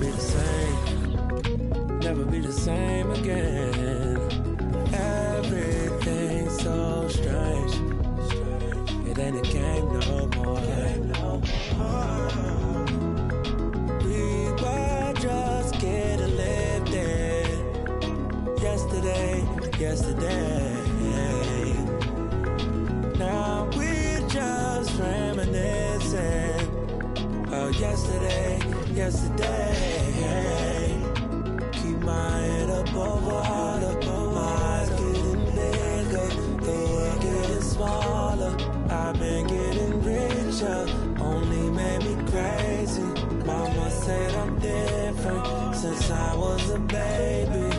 be the same, never be the same again. Everything's so strange. It ain't a game no more. We were just getting lifted. Yesterday. Now we're just reminiscing. Oh, yesterday. Keep my head up over water. My eyes getting bigger, the world getting smaller. I've been getting richer, only made me crazy. Mama said I'm different since I was a baby.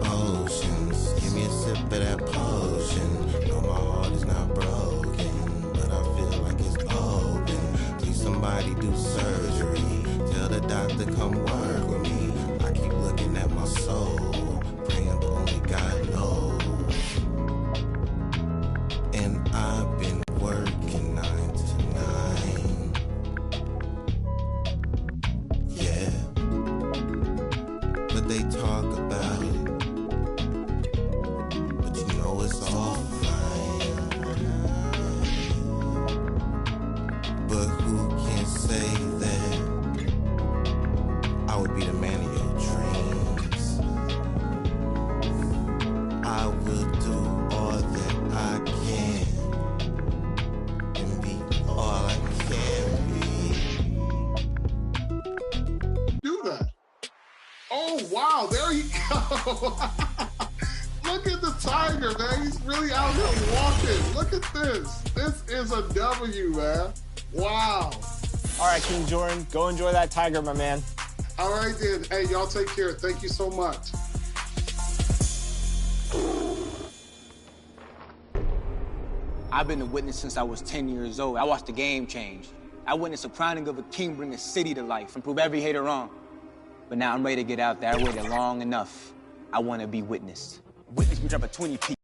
Oceans, give me a sip of that potion. No, my heart is not broken, but I feel like it's open. Please somebody do surgery, tell the doctor come work with me. I keep looking at my soul, praying but only God knows. And I've been working 9 to 9. Yeah, but they talk about it. It's all fine, but who can say that I would be the man of your dreams? I will do all that I can and be all I can be. Do that. Oh, wow, there you go. Look at the Tiger, man. He's really out here walking. Look at this. This is a W, man. Wow. All right, King Jordan, go enjoy that Tiger, my man. All right, then. Hey, y'all take care. Thank you so much. I've been a witness since I was 10 years old. I watched the game change. I witnessed the crowning of a king bring a city to life and prove every hater wrong. But now I'm ready to get out there. I waited long enough. I want to be witnessed. Witness me drop a 20-piece.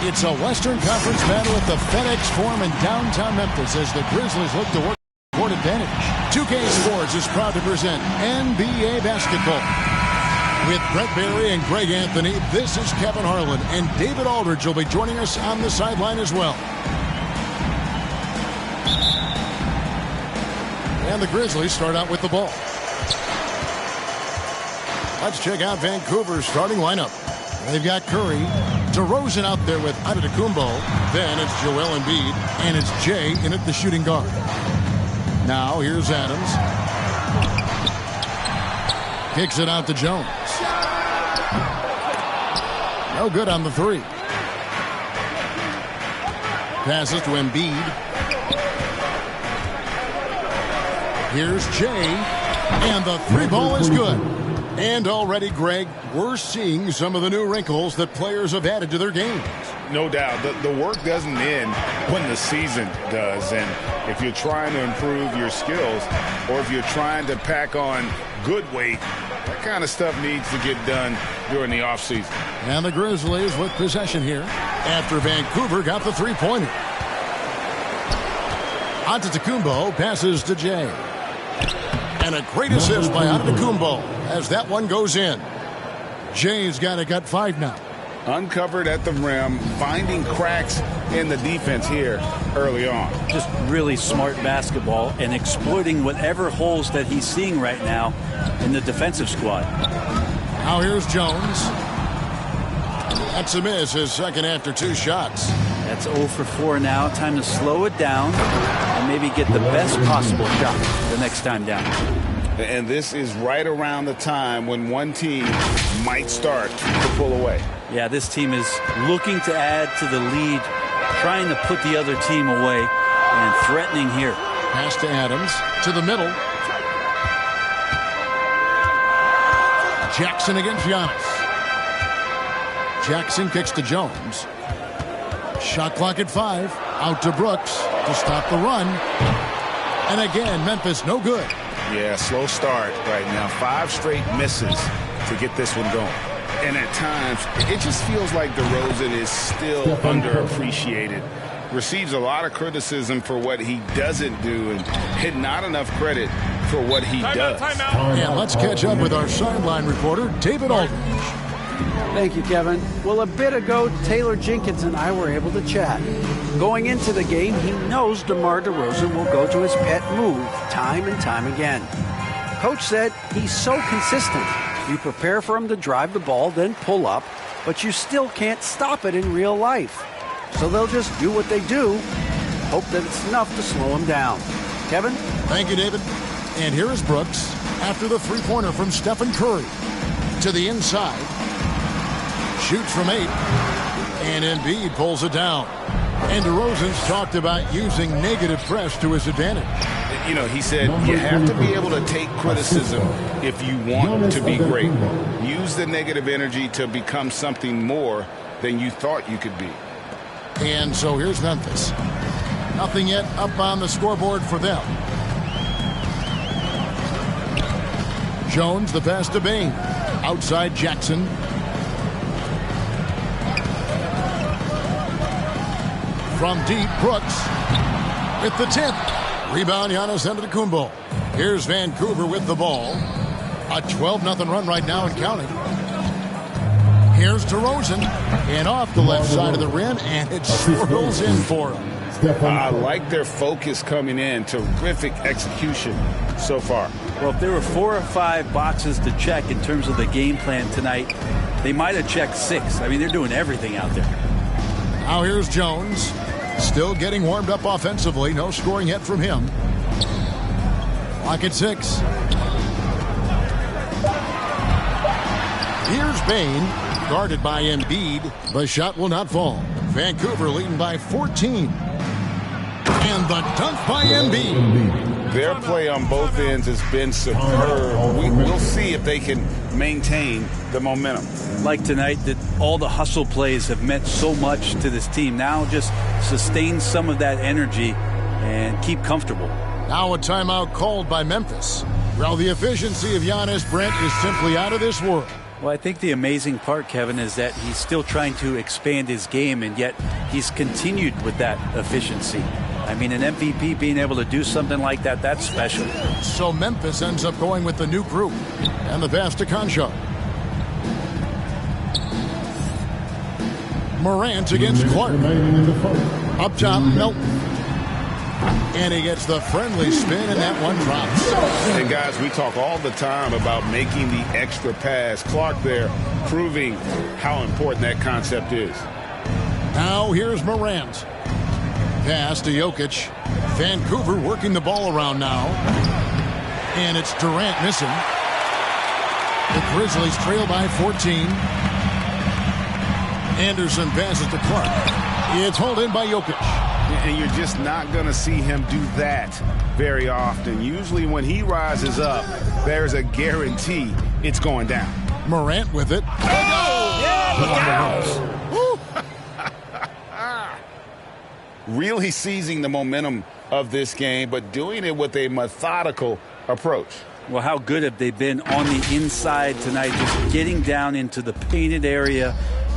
It's a Western Conference battle at the FedEx Forum in downtown Memphis as the Grizzlies look to work court advantage. 2K Sports is proud to present NBA basketball. With Brett Barry and Greg Anthony, this is Kevin Harlan, and David Aldridge will be joining us on the sideline as well. And the Grizzlies start out with the ball. Let's check out Vancouver's starting lineup. They've got Curry, DeRozan out there with Antetokounmpo. Then it's Joel Embiid, and it's Jay in at the shooting guard. Now here's Adams. Kicks it out to Jones. No good on the three. Passes to Embiid. Here's Jay, and the three ball is good. And already, Greg, we're seeing some of the new wrinkles that players have added to their games. No doubt. The work doesn't end when the season does. And if you're trying to improve your skills or if you're trying to pack on good weight, that kind of stuff needs to get done during the offseason. And the Grizzlies with possession here after Vancouver got the three-pointer. Antetokounmpo passes to Jay. And a great assist by Antetokounmpo as that one goes in. Jay's got a gut 5 now. Uncovered at the rim, finding cracks in the defense here early on. Just really smart basketball and exploiting whatever holes that he's seeing right now in the defensive squad. Now here's Jones. That's a miss, his second after 2 shots. That's 0 for 4 now. Time to slow it down and maybe get the best possible shot the next time down. And this is right around the time when one team might start to pull away. Yeah, this team is looking to add to the lead, trying to put the other team away, and threatening here. Pass to Adams, to the middle. Jackson against Giannis. Jackson kicks to Jones. Shot clock at 5. Out to Brooks to stop the run. And again, Memphis no good. Yeah, slow start right now. 5 straight misses to get this one going. And at times, it just feels like DeRozan is still underappreciated receives a lot of criticism for what he doesn't do and not enough credit for what he does. And let's catch up with our sideline reporter, David Aldridge. Thank you, Kevin. Well, a bit ago, Taylor Jenkins and I were able to chat. Going into the game, he knows DeMar DeRozan will go to his pet move time and time again. Coach said he's so consistent. You prepare for him to drive the ball, then pull up, but you still can't stop it in real life. So they'll just do what they do, hope that it's enough to slow him down. Kevin? Thank you, David. And here is Brooks after the three-pointer from Stephen Curry. To the inside. Shoots from 8. And Embiid pulls it down. And DeRozan's talked about using negative press to his advantage. You know, he said you have to be able to take criticism if you want to be great. Use the negative energy to become something more than you thought you could be. And so here's Memphis. Nothing yet up on the scoreboard for them. Jones, the pass to Bain. Outside Jackson. From deep, Brooks with the 10th. Rebound, Giannis Antetokounmpo. Here's Vancouver with the ball. A 12-0 run right now and counting. Here's DeRozan. And off the left side of the rim, and it swirls in for him. I like their focus coming in. Terrific execution so far. Well, if there were 4 or 5 boxes to check in terms of the game plan tonight, they might have checked 6. I mean, they're doing everything out there. Now here's Jones. Still getting warmed up offensively. No scoring yet from him. Clock at 6. Here's Bain. Guarded by Embiid. The shot will not fall. Vancouver leading by 14. And the dunk by Embiid. Their play on both ends has been superb. We'll see if they can maintain the momentum. Like tonight, that all the hustle plays have meant so much to this team. Now just sustain some of that energy and keep comfortable. Now a timeout called by Memphis. Well, the efficiency of Giannis, Brent, is simply out of this world. Well, I think the amazing part, Kevin, is that he's still trying to expand his game, and yet he's continued with that efficiency. I mean, an MVP being able to do something like that, that's special. So Memphis ends up going with the new group. And the pass to Concho. Morant against Clark. Up top, Melton. And he gets the friendly spin, and that one drops. And guys, we talk all the time about making the extra pass. Clark there proving how important that concept is. Now here's Morant. Pass to Jokic. Vancouver working the ball around now. And it's Durant missing. The Grizzlies trail by 14. Anderson passes to Clark. It's hauled in by Jokic. And you're just not going to see him do that very often. Usually when he rises up, there's a guarantee it's going down. Morant with it. Really seizing the momentum of this game, but doing it with a methodical approach. Well, how good have they been on the inside tonight, just getting down into the painted area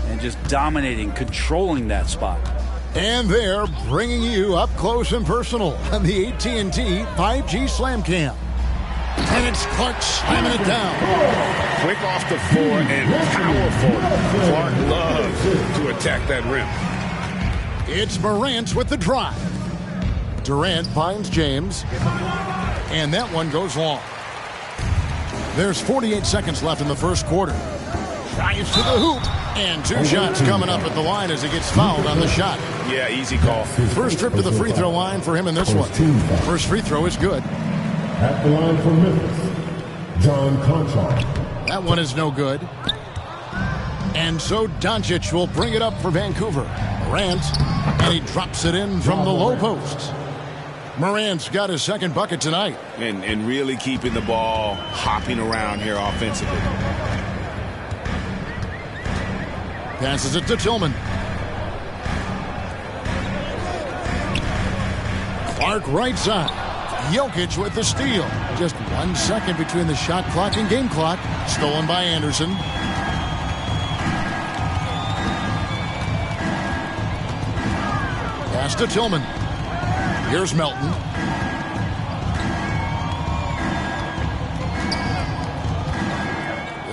and just dominating, controlling that spot. And they're bringing you up close and personal on the AT&T 5G Slam Cam. And it's Clark slamming it down. Quick off the floor and powerful. Clark loves to attack that rim. It's Morant with the drive. Durant finds James. And that one goes long. There's 48 seconds left in the first quarter. Drives to the hoop. And 2 shots coming up at the line as he gets fouled on the shot. Yeah, easy call. First trip to the free throw line for him in this one. First free throw is good. At the line for Memphis, John Conchar. That one is no good. And so Doncic will bring it up for Vancouver. Morant, and he drops it in from the low post. Morant's got his second bucket tonight. And really keeping the ball hopping around here offensively. Passes it to Tillman. Clark right side. Jokic with the steal. Just 1 second between the shot clock and game clock. Stolen by Anderson. Pass to Tillman. Here's Melton.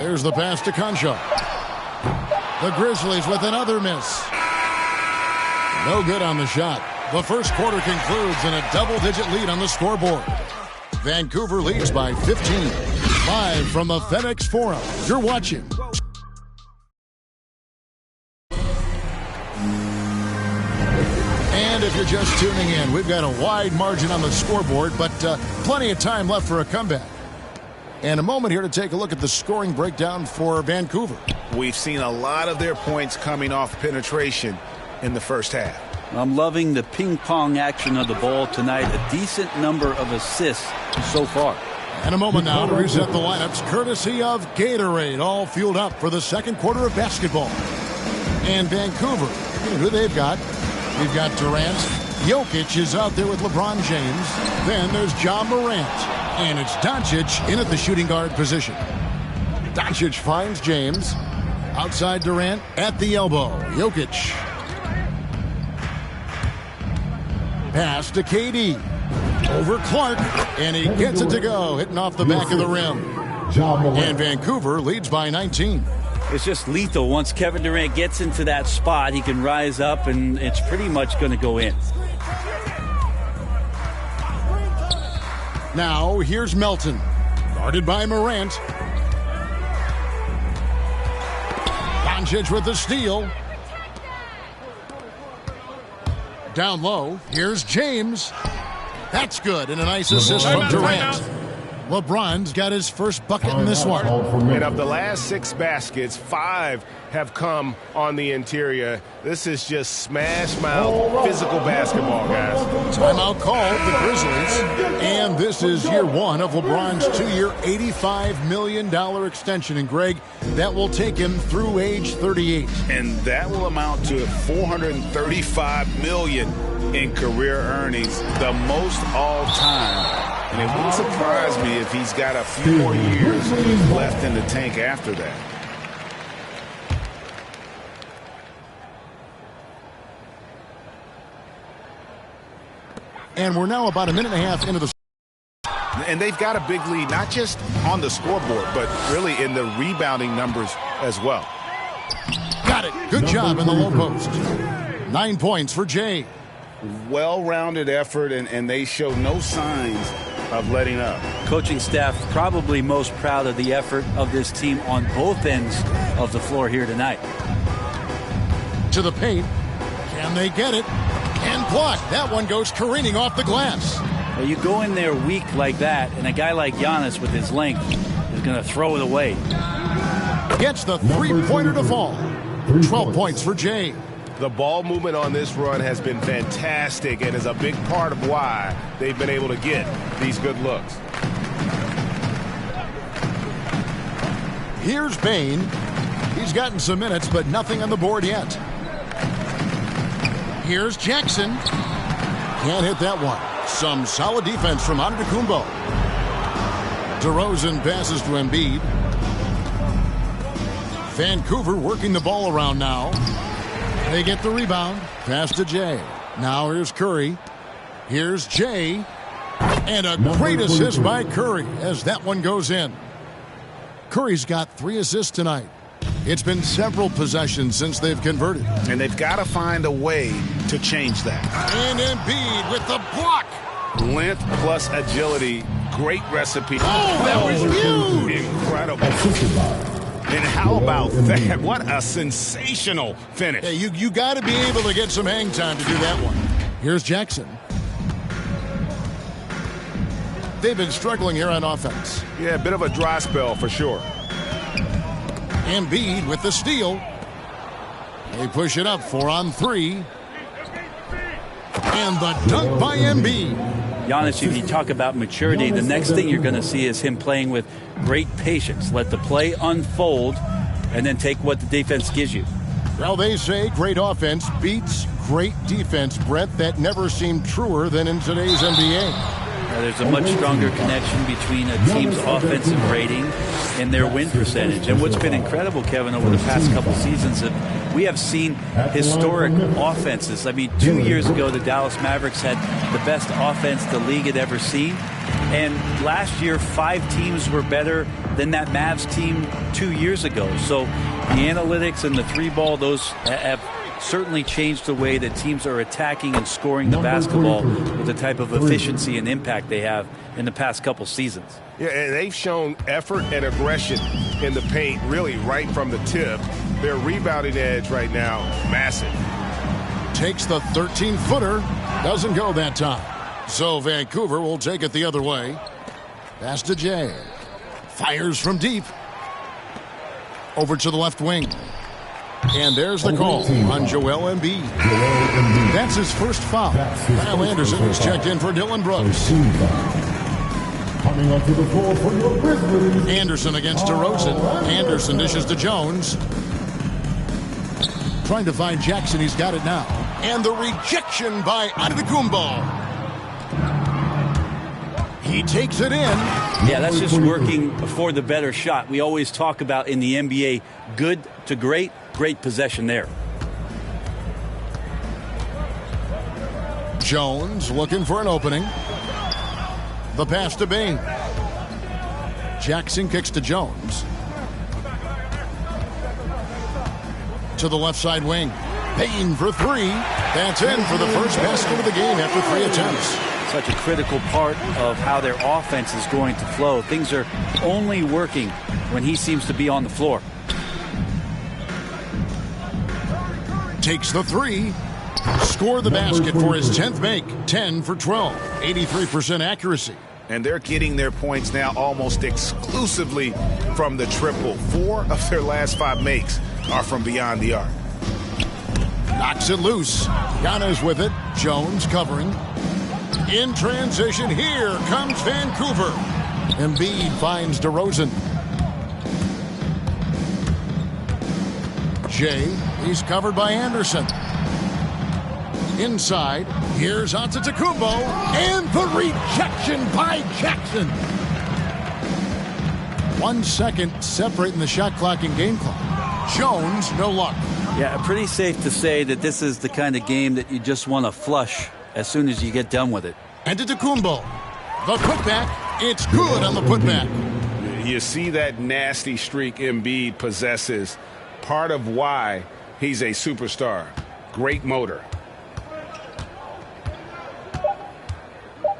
There's the pass to Concha. The Grizzlies with another miss. No good on the shot. The first quarter concludes in a double-digit lead on the scoreboard. Vancouver leads by 15. Live from the FedEx Forum, you're watching. And if you're just tuning in, we've got a wide margin on the scoreboard, but plenty of time left for a comeback. And a moment here to take a look at the scoring breakdown for Vancouver. We've seen a lot of their points coming off penetration in the first half. I'm loving the ping-pong action of the ball tonight. A decent number of assists so far. And a moment now to reset the lineups, courtesy of Gatorade, all fueled up for the second quarter of basketball. And Vancouver, you know who they've got. We've got Durant. Jokic is out there with LeBron James. Then there's Ja Morant. And it's Doncic in at the shooting guard position. Doncic finds James. Outside Durant at the elbow. Jokic. Pass to KD. Over Clark. And he gets it to go. Hitting off the back of the rim. And Vancouver leads by 19. It's just lethal. Once Kevin Durant gets into that spot, he can rise up, and it's pretty much going to go in. Now, here's Melton. Guarded by Morant. Doncic with the steal. Down low, here's James. That's good, and a nice assist from Durant. LeBron's got his first bucket in this one. And of the last 6 baskets, 5 have come on the interior. This is just smash-mouth physical basketball, guys. Timeout called the Grizzlies. And this is year 1 of LeBron's 2-year, $85 million extension. And, Greg, that will take him through age 38. And that will amount to $435 million in career earnings, the most all-time. And it wouldn't surprise me if he's got a few more years left in the tank after that. And we're now about a minute and a half into the... And they've got a big lead, not just on the scoreboard, but really in the rebounding numbers as well. Got it. Good job in the low post. 9 points for Jay. Well-rounded effort, and they show no signs of letting up. Coaching staff probably most proud of the effort of this team on both ends of the floor here tonight. To the paint. Can they get it? And block. That one goes careening off the glass. Well, you go in there weak like that, and a guy like Giannis with his length is going to throw it away. Gets the three-pointer to fall. 12 points for Jay. The ball movement on this run has been fantastic and is a big part of why they've been able to get these good looks. Here's Bain. He's gotten some minutes, but nothing on the board yet. Here's Jackson. Can't hit that one. Some solid defense from Antetokounmpo. DeRozan passes to Embiid. Vancouver working the ball around now. They get the rebound. Pass to Jay. Now here's Curry. Here's Jay. And a great assist by Curry as that one goes in. Curry's got 3 assists tonight. It's been several possessions since they've converted. And they've got to find a way to change that. And Embiid with the block. Length plus agility. Great recipe. Oh, that was huge. Incredible. And how about that? What a sensational finish. Yeah, you got to be able to get some hang time to do that one. Here's Jackson. They've been struggling here on offense. Yeah, a bit of a dry spell for sure. Embiid with the steal. They push it up 4 on 3. And the dunk by Embiid. Giannis, if you talk about maturity, the next thing you're going to see is him playing with great patience. Let the play unfold and then take what the defense gives you. Well, they say great offense beats great defense, Brett. That never seemed truer than in today's NBA. There's a much stronger connection between a team's offensive rating and their win percentage. And what's been incredible, Kevin, over the past couple seasons, we have seen historic offenses. I mean, 2 years ago, the Dallas Mavericks had the best offense the league had ever seen. And last year, 5 teams were better than that Mavs team 2 years ago. So the analytics and the 3-ball, those have certainly changed the way that teams are attacking and scoring the basketball with the type of efficiency and impact they have in the past couple seasons. Yeah, and they've shown effort and aggression in the paint really right from the tip. Their rebounding edge right now, massive. Takes the 13-footer. Doesn't go that time. So Vancouver will take it the other way. Pass to Jay. Fires from deep. Over to the left wing. And there's the call on Joel Embiid. That's his first foul. Kyle Anderson is checked in for Dylan Brooks. Coming onto the floor for your Grizzlies. Anderson against DeRozan. Anderson dishes to Jones. Trying to find Jackson. He's got it now. And the rejection by Antetokounmpo. He takes it in. Yeah, that's just working for the better shot. We always talk about in the NBA, good to great, great possession there. Jones looking for an opening. The pass to Bain. Jackson kicks to Jones. To the left side wing. Bain for 3. That's in for the first basket of the game after 3 attempts. Such a critical part of how their offense is going to flow. Things are only working when he seems to be on the floor. Takes the 3. Score the basket for his 10th make. 10 for 12. 83% accuracy. And they're getting their points now almost exclusively from the triple. 4 of their last 5 makes are from beyond the arc. Knocks it loose. Giannis with it. Jones covering. In transition, here comes Vancouver. Embiid finds DeRozan. Jay, he's covered by Anderson. Inside, here's Antetokounmpo, and the rejection by Jackson. 1 second separating the shot clock and game clock. Jones, no luck. Yeah, pretty safe to say that this is the kind of game that you just want to flush as soon as you get done with it. Antetokounmpo, the putback, it's good on the putback. You see that nasty streak Embiid possesses. Part of why he's a superstar. Great motor.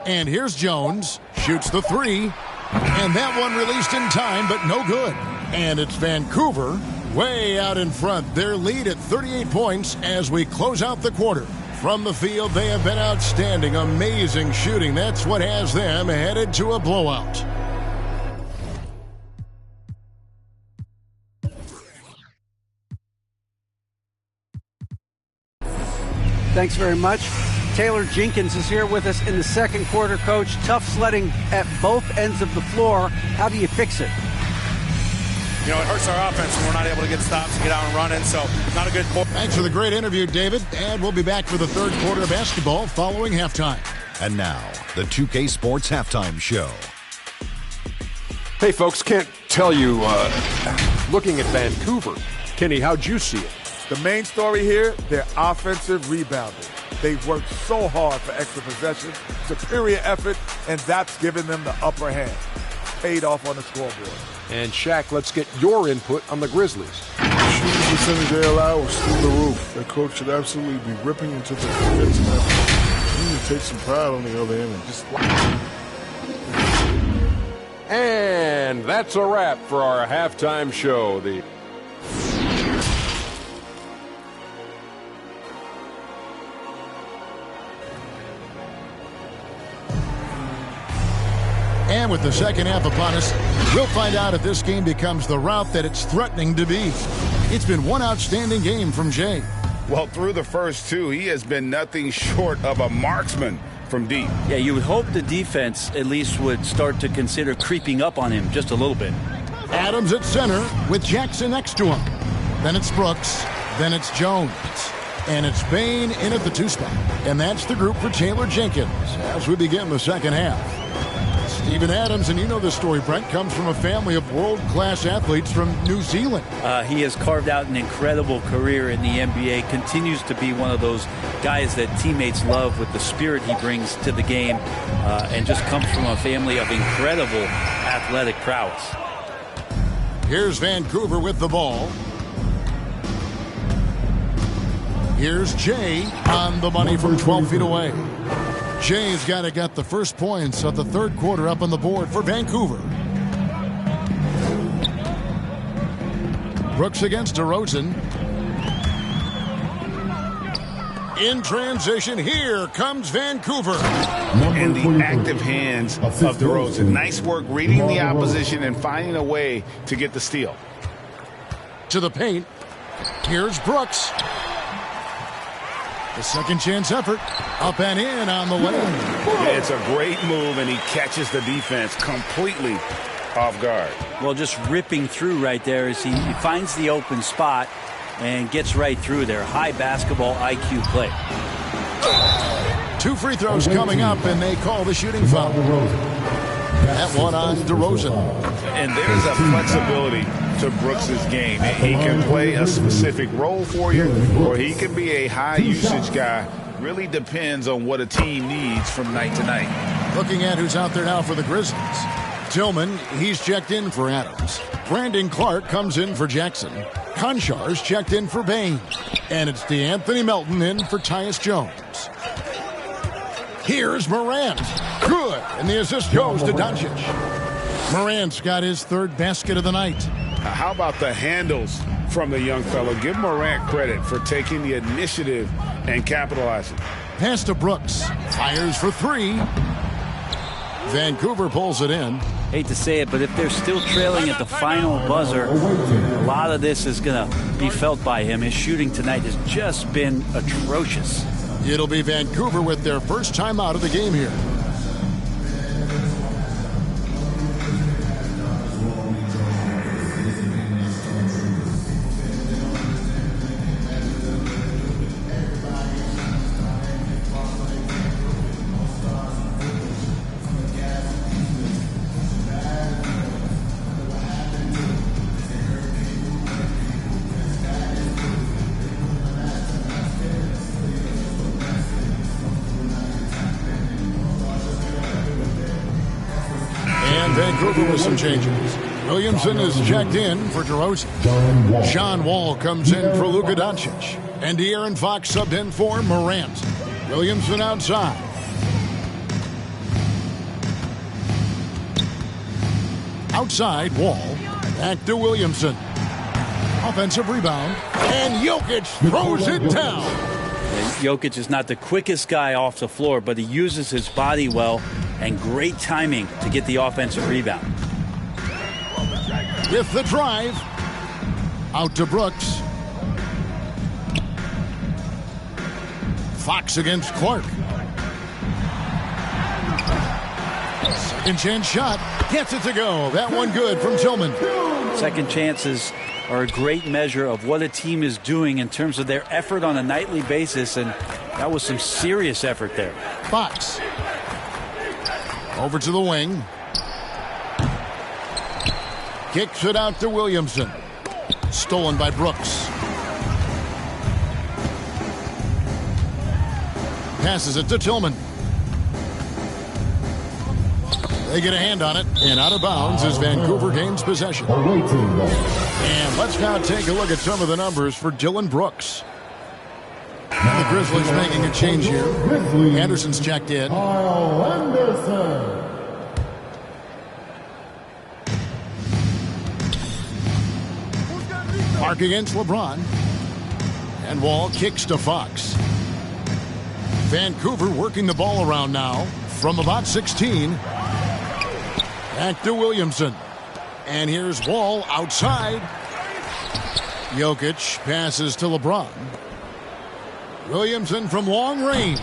And here's Jones, shoots the 3, and that one released in time, but no good. And it's Vancouver way out in front. Their lead at 38 points as we close out the quarter. From the field, they have been outstanding, amazing shooting. That's what has them headed to a blowout. Thanks very much. Taylor Jenkins is here with us in the second quarter, Coach. Tough sledding at both ends of the floor. How do you fix it? You know, it hurts our offense when we're not able to get stops and get out and running, so not a good quarter. Thanks for the great interview, David. And we'll be back for the third quarter of basketball following halftime. And now, the 2K Sports Halftime Show. Hey, folks, can't tell you, looking at Vancouver, Kenny, how'd you see it? The main story here, their offensive rebounding. They've worked so hard for extra possessions, superior effort, and that's given them the upper hand. Paid off on the scoreboard. And Shaq, let's get your input on the Grizzlies. Shooting percentage they allow is through the roof. The coach should absolutely be ripping into the defensive effort. You need to take some pride on the other end and just... And that's a wrap for our halftime show. And with the second half upon us, we'll find out if this game becomes the rout that it's threatening to be. It's been one outstanding game from Jay. Well, through the first 2, he has been nothing short of a marksman from deep. Yeah, you would hope the defense at least would start to consider creeping up on him just a little bit. Adams at center with Jackson next to him. Then it's Brooks. Then it's Jones. And it's Bain in at the 2 spot. And that's the group for Taylor Jenkins as we begin the second half. Steven Adams, and you know the story, Brent, comes from a family of world-class athletes from New Zealand. He has carved out an incredible career in the NBA, continues to be one of those guys that teammates love with the spirit he brings to the game, and just comes from a family of incredible athletic prowess. Here's Vancouver with the ball. Here's Jay on the money from 12 feet away. Jay's got to get the first points of the third quarter up on the board for Vancouver. Brooks against DeRozan. In transition, here comes Vancouver. In the active hands of DeRozan. Nice work reading the opposition and finding a way to get the steal. To the paint. Here's Brooks. The second chance effort. Up and in on the way. Yeah, it's a great move, and he catches the defense completely off guard. Well, just ripping through right there as he finds the open spot and gets right through there. High basketball IQ play. 2 free throws coming up, and they call the shooting foul. That one on DeRozan. And there's a flexibility to Brooks' game. He can play a specific role for you, or he can be a high-usage guy. Really depends on what a team needs from night to night. Looking at who's out there now for the Grizzlies. Tillman, he's checked in for Adams. Brandon Clark comes in for Jackson. Konchar's checked in for Bain. And it's DeAnthony Melton in for Tyus Jones. Here's Morant. Good. And the assist goes to Doncic. Morant's got his third basket of the night. How about the handles from the young fellow? Give Morant credit for taking the initiative and capitalizing. Pass to Brooks. Fires for three. Vancouver pulls it in. Hate to say it, but if they're still trailing at the final buzzer, a lot of this is going to be felt by him. His shooting tonight has just been atrocious. It'll be Vancouver with their first time out of the game here. Vancouver with some changes. Williamson is checked in for DeRozan. John Wall comes in for Luka Doncic. And De'Aaron Fox subbed in for Morant. Williamson outside. Outside, Wall. Back to Williamson. Offensive rebound. And Jokic throws it down. And Jokic is not the quickest guy off the floor, but he uses his body well. And great timing to get the offensive rebound. With the drive. Out to Brooks. Fox against Clark. Second chance shot. Gets it to go. That one good from Tillman. Second chances are a great measure of what a team is doing in terms of their effort on a nightly basis. And that was some serious effort there. Fox. Over to the wing. Kicks it out to Williamson. Stolen by Brooks. Passes it to Tillman. They get a hand on it, and out of bounds is Vancouver gains possession. And let's now take a look at some of the numbers for Dillon Brooks. The Grizzlies making a change here. Anderson's checked in. Mark against LeBron. And Wall kicks to Fox. Vancouver working the ball around now from about 16. Back to Williamson. And here's Wall outside. Jokic passes to LeBron. Williamson from long range.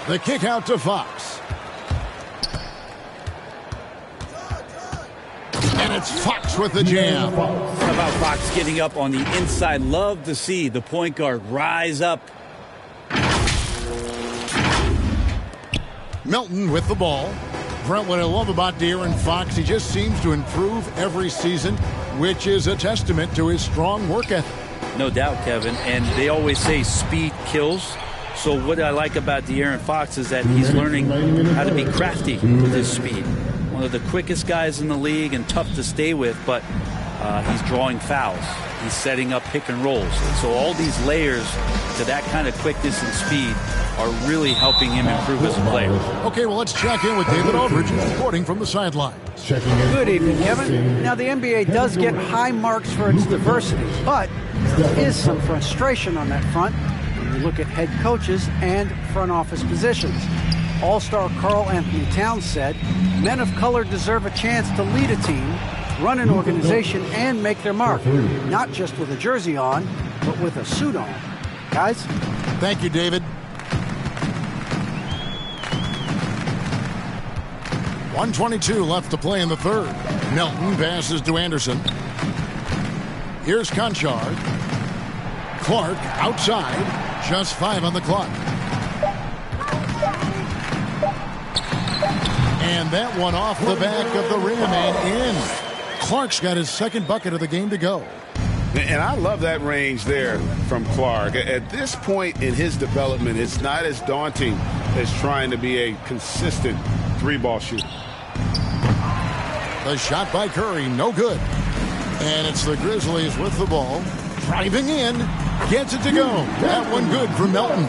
The kick out to Fox. And it's Fox with the jam. How about Fox getting up on the inside? Love to see the point guard rise up. Melton with the ball. Brent, what I love about De'Aaron Fox, he just seems to improve every season, which is a testament to his strong work ethic. No doubt, Kevin. And they always say speed kills. So what I like about De'Aaron Fox is that he's learning how to be crafty with his speed. One of the quickest guys in the league and tough to stay with, but he's drawing fouls. He's setting up pick and rolls. And so all these layers to that kind of quickness and speed are really helping him improve as a player. Okay, well, let's check in with David Aldridge, reporting from the sidelines. Good evening, Kevin. Now, the NBA does get high marks for its diversity, but there is some frustration on that front when you look at head coaches and front office positions. All-star Karl Anthony Towns said, men of color deserve a chance to lead a team, run an organization, and make their mark, not just with a jersey on, but with a suit on. Guys? Thank you, David. 1:22 left to play in the third. Melton passes to Anderson. Here's Conchard. Clark outside. Just 5 on the clock. And that one off the back of the rim and in. Clark's got his second bucket of the game to go. And I love that range there from Clark. At this point in his development, it's not as daunting as trying to be a consistent three-ball shooter. The shot by Curry, no good. And it's the Grizzlies with the ball. Driving in, gets it to go. That one good for Melton.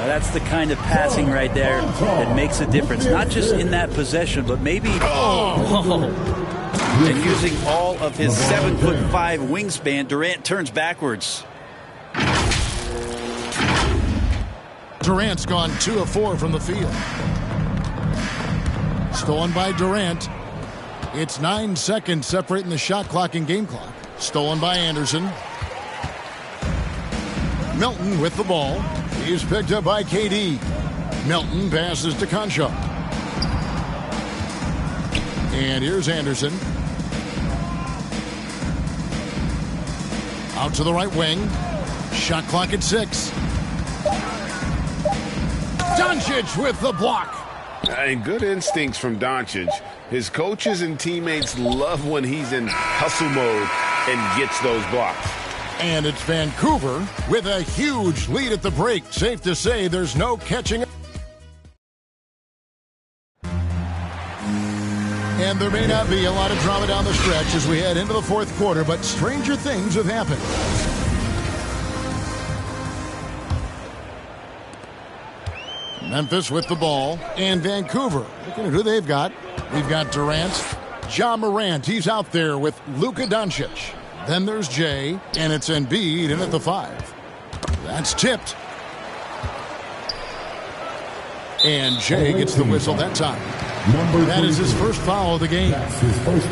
That's the kind of passing right there that makes a difference. Not just in that possession, but maybe... And using all of his 7'5" wingspan, Durant turns backwards. Durant's gone 2 of 4 from the field. Stolen by Durant. It's 9 seconds separating the shot clock and game clock. Stolen by Anderson. Melton with the ball. He's picked up by KD. Melton passes to Conchard. And here's Anderson. Out to the right wing. Shot clock at 6. Doncic with the block. And good instincts from Doncic. His coaches and teammates love when he's in hustle mode and gets those blocks. And it's Vancouver with a huge lead at the break. Safe to say there's no catching up. And there may not be a lot of drama down the stretch as we head into the fourth quarter, but stranger things have happened. Memphis with the ball, and Vancouver. Looking at who they've got. We've got Durant, Ja Morant. He's out there with Luka Doncic. Then there's Jay, and it's Embiid in at the 5. That's tipped. And Jay gets the whistle that time. That is his first foul of the game.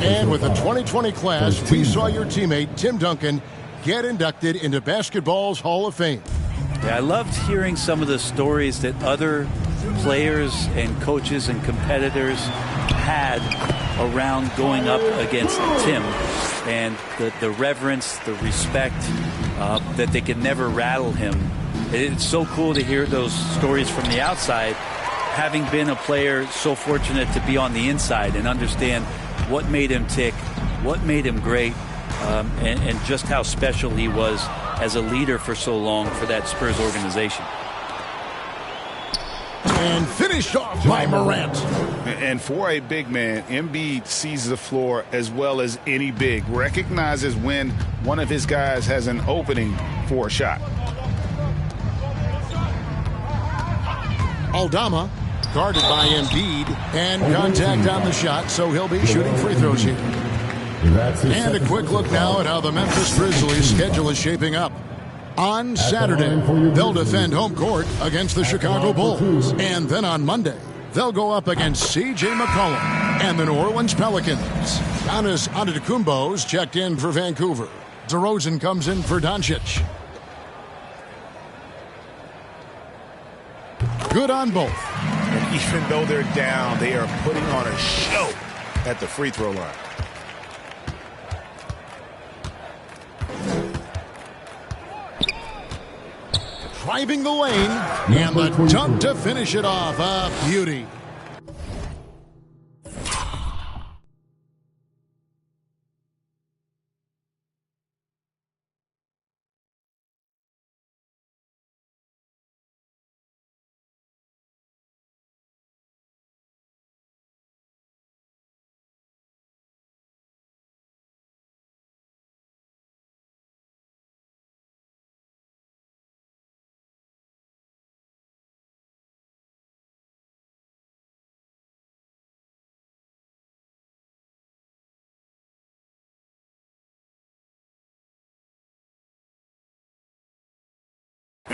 And with the 2020 class, we saw your teammate, Tim Duncan, get inducted into basketball's Hall of Fame. Yeah, I loved hearing some of the stories that other players and coaches and competitors had around going up against Tim, and the reverence, the respect, that they could never rattle him. It's so cool to hear those stories from the outside, having been a player so fortunate to be on the inside and understand what made him tick, what made him great, and just how special he was as a leader for so long for that Spurs organization. And finished off by Morant. And for a big man, Embiid sees the floor as well as any big, recognizes when one of his guys has an opening for a shot. Aldama guarded by Embiid, and contact on the shot, so he'll be shooting free throws here. And a quick look now at how the Memphis Grizzlies' schedule is shaping up. On Saturday, they'll defend home court against the Chicago Bulls. And then on Monday, they'll go up against C.J. McCollum and the New Orleans Pelicans. Giannis Antetokounmpo's checked in for Vancouver. DeRozan comes in for Doncic. Good on both. And even though they're down, they are putting on a show at the free throw line. Driving the lane, and the dunk to finish it off. A beauty.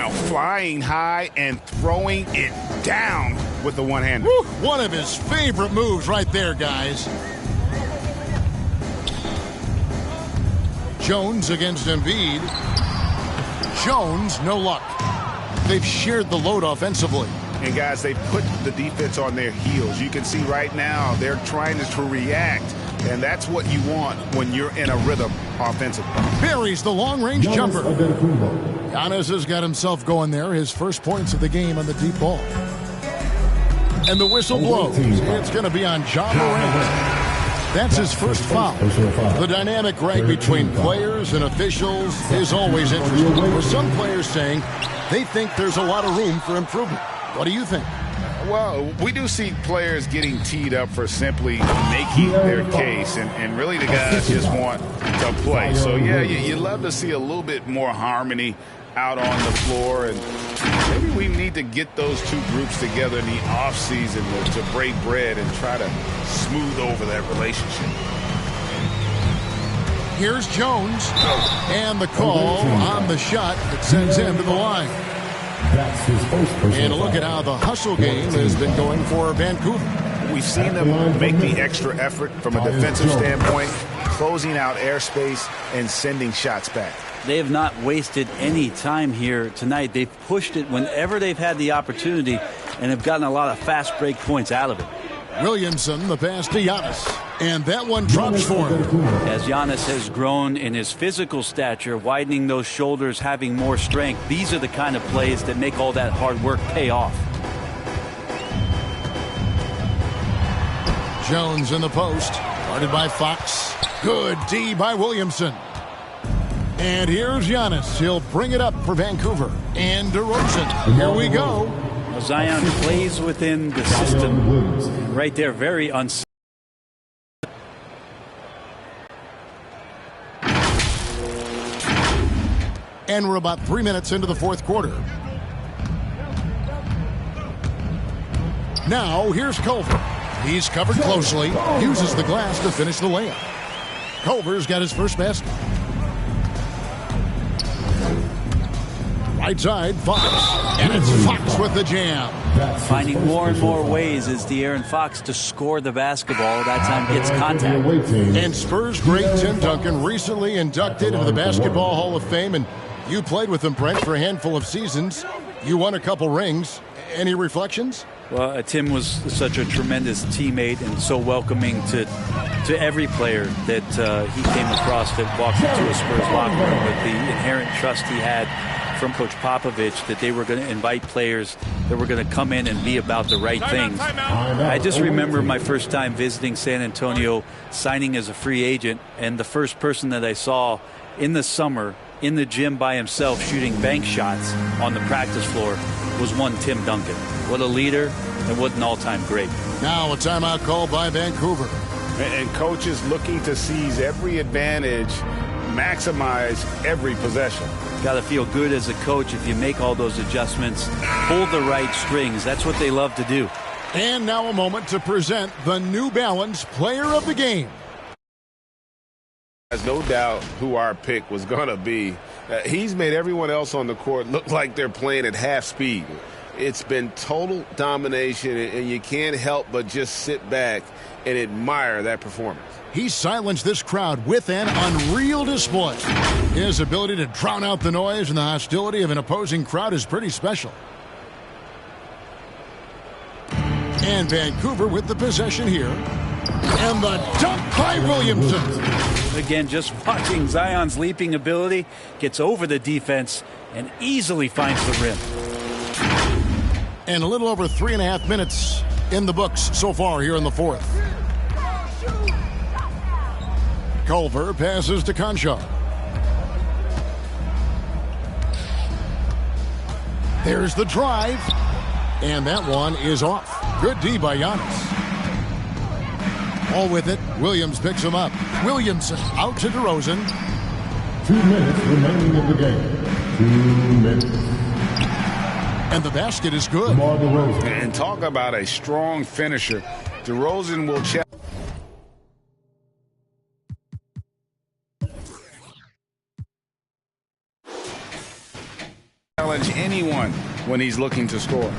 Now flying high and throwing it down with the one-hander. One of his favorite moves right there, guys. Jones against Embiid. Jones, no luck. They've shared the load offensively. And guys, they put the defense on their heels. You can see right now they're trying to react, and that's what you want when you're in a rhythm offensively. Buries the long-range jumper. Giannis has got himself going there. His first points of the game on the deep ball. And the whistle blows. It's going to be on Ja Morant. That's his first foul. The dynamic, Greg, between players and officials is always interesting. With some players saying they think there's a lot of room for improvement. What do you think? Well, we do see players getting teed up for simply making their case, and really the guys just want to play. So, yeah, you love to see a little bit more harmony out on the floor, and maybe we need to get those two groups together in the offseason to break bread and try to smooth over that relationship. Here's Jones, and the call on the shot that sends him to the line. And look at how the hustle game has been going for Vancouver. We've seen them make the extra effort from a defensive standpoint, closing out airspace and sending shots back. They have not wasted any time here tonight. They've pushed it whenever they've had the opportunity and have gotten a lot of fast break points out of it. Williamson, the pass to Giannis. And that one drops for him. As Giannis has grown in his physical stature, widening those shoulders, having more strength, these are the kind of plays that make all that hard work pay off. Jones in the post. Guarded by Fox. Good D by Williamson. And here's Giannis. He'll bring it up for Vancouver. And DeRozan. Here we go. Zion plays within the system. Right there, very unsafe. And we're about 3 minutes into the fourth quarter. Now, here's Culver. He's covered closely. Uses the glass to finish the layup. Culver's got his first basket. Right side, Fox. And it's Fox with the jam. Finding more and more ways is De'Aaron Fox to score the basketball. That time gets contact. And Spurs great Tim Duncan recently inducted into the Basketball Hall of Fame. And you played with him, Brent, for a handful of seasons. You won a couple rings. Any reflections? Well, Tim was such a tremendous teammate and so welcoming to every player that he came across that walked into a Spurs locker room with the inherent trust he had from Coach Popovich that they were going to invite players that were going to come in and be about the right things. I just remember my first time visiting San Antonio, signing as a free agent, and the first person that I saw in the summer in the gym by himself shooting bank shots on the practice floor was one Tim Duncan. What a leader and what an all-time great. Now a timeout call by Vancouver. And coaches looking to seize every advantage, maximize every possession. Got to feel good as a coach if you make all those adjustments, pull the right strings. That's what they love to do. And now a moment to present the New Balance Player of the Game. There's no doubt who our pick was going to be. He's made everyone else on the court look like they're playing at half speed. It's been total domination, and you can't help but just sit back and admire that performance. He silenced this crowd with an unreal display. His ability to drown out the noise and the hostility of an opposing crowd is pretty special. And Vancouver with the possession here. And the dunk by Williamson. Again, just watching Zion's leaping ability, gets over the defense and easily finds the rim. And a little over 3.5 minutes in the books so far here in the fourth. Culver passes to Conchar. There's the drive. And that one is off. Good D by Giannis. All with it. Williams picks him up. Williamson out to DeRozan. 2 minutes remaining in the game. 2 minutes. And the basket is good. And talk about a strong finisher. DeRozan will challenge any anyone when he's looking to score.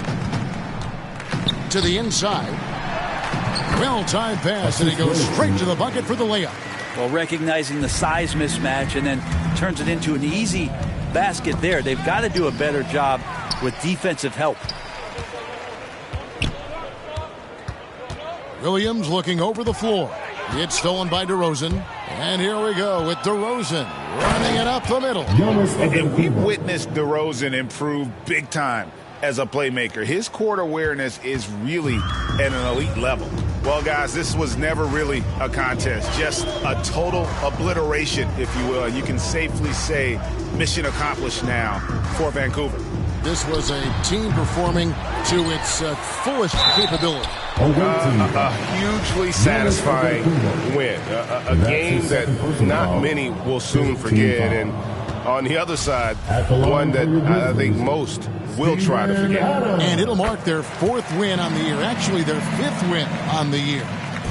To the inside. Well-timed pass, and he goes straight to the bucket for the layup. Well, recognizing the size mismatch and then turns it into an easy basket there. They've got to do a better job with defensive help. Williams looking over the floor. It's stolen by DeRozan. And here we go with DeRozan running it up the middle. And we've witnessed DeRozan improve big time as a playmaker. His court awareness is really at an elite level. Well, guys, this was never really a contest, just a total obliteration, if you will. And you can safely say mission accomplished now for Vancouver. This was a team performing to its fullest capability. A hugely satisfying win. A game that not many will soon forget. And on the other side, one that I think most will try to forget. And it'll mark their 4th win on the year. Actually, their 5th win on the year.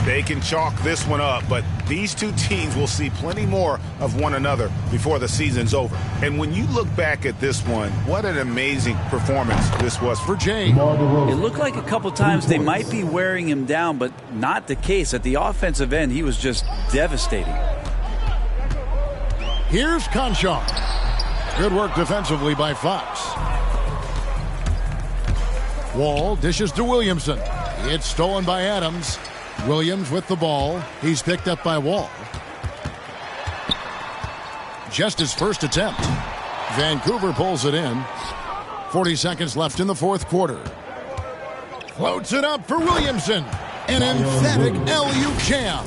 They can chalk this one up, but these two teams will see plenty more of one another before the season's over. And when you look back at this one, what an amazing performance this was for Jay. It looked like a couple times they might be wearing him down, but not the case. At the offensive end, he was just devastating. Here's Conchar. Good work defensively by Fox. Wall dishes to Williamson. It's stolen by Adams. Williams with the ball. He's picked up by Wall. Just his first attempt. Vancouver pulls it in. 40 seconds left in the 4th quarter. Floats it up for Williamson. An emphatic LU jam.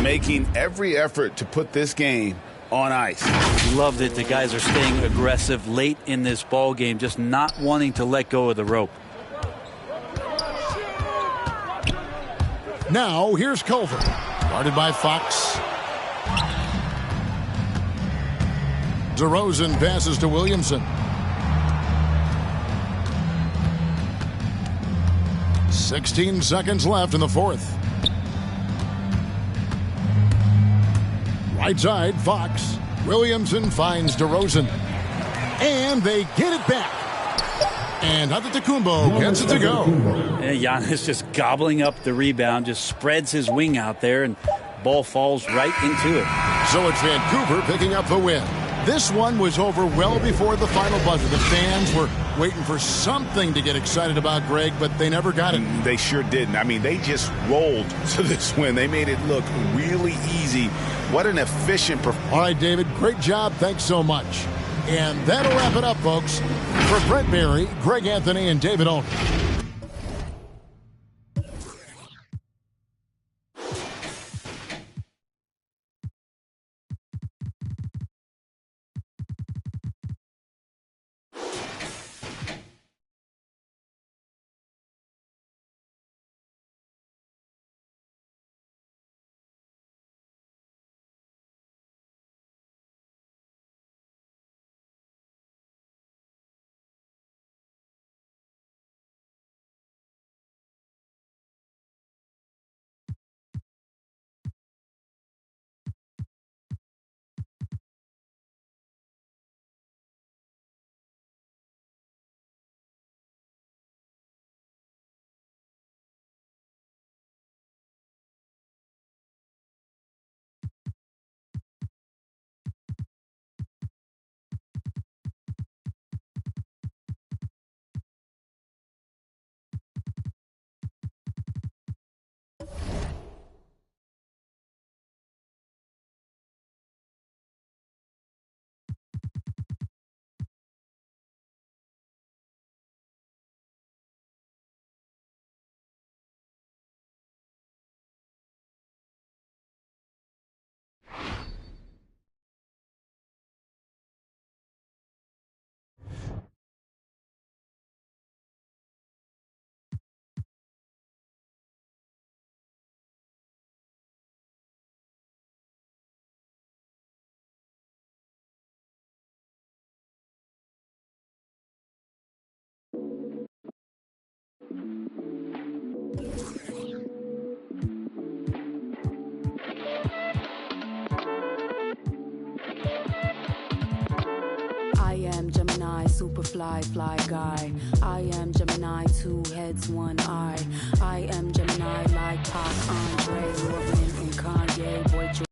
Making every effort to put this game on ice. Loved it. The guys are staying aggressive late in this ball game, just not wanting to let go of the rope. Now, here's Culver. Guarded by Fox. DeRozan passes to Williamson. 16 seconds left in the 4th. Right side, Fox. Williamson finds DeRozan. And they get it back. And Antetokounmpo gets it to go. And Giannis just gobbling up the rebound, just spreads his wing out there, and ball falls right into it. So it's Vancouver picking up the win. This one was over well before the final buzzer. The fans were waiting for something to get excited about, Greg, but they never got it. They sure didn't. I mean, they just rolled to this win. They made it look really easy. What an efficient performance. All right, David, great job. Thanks so much. And that'll wrap it up, folks. For Brent Berry, Greg Anthony, and David Olney. I am Gemini, super fly. fly, fly guy. I am Gemini, 2 heads, 1 eye. I am Gemini like Pac, Andre, Lauren, and Kanye. Boy,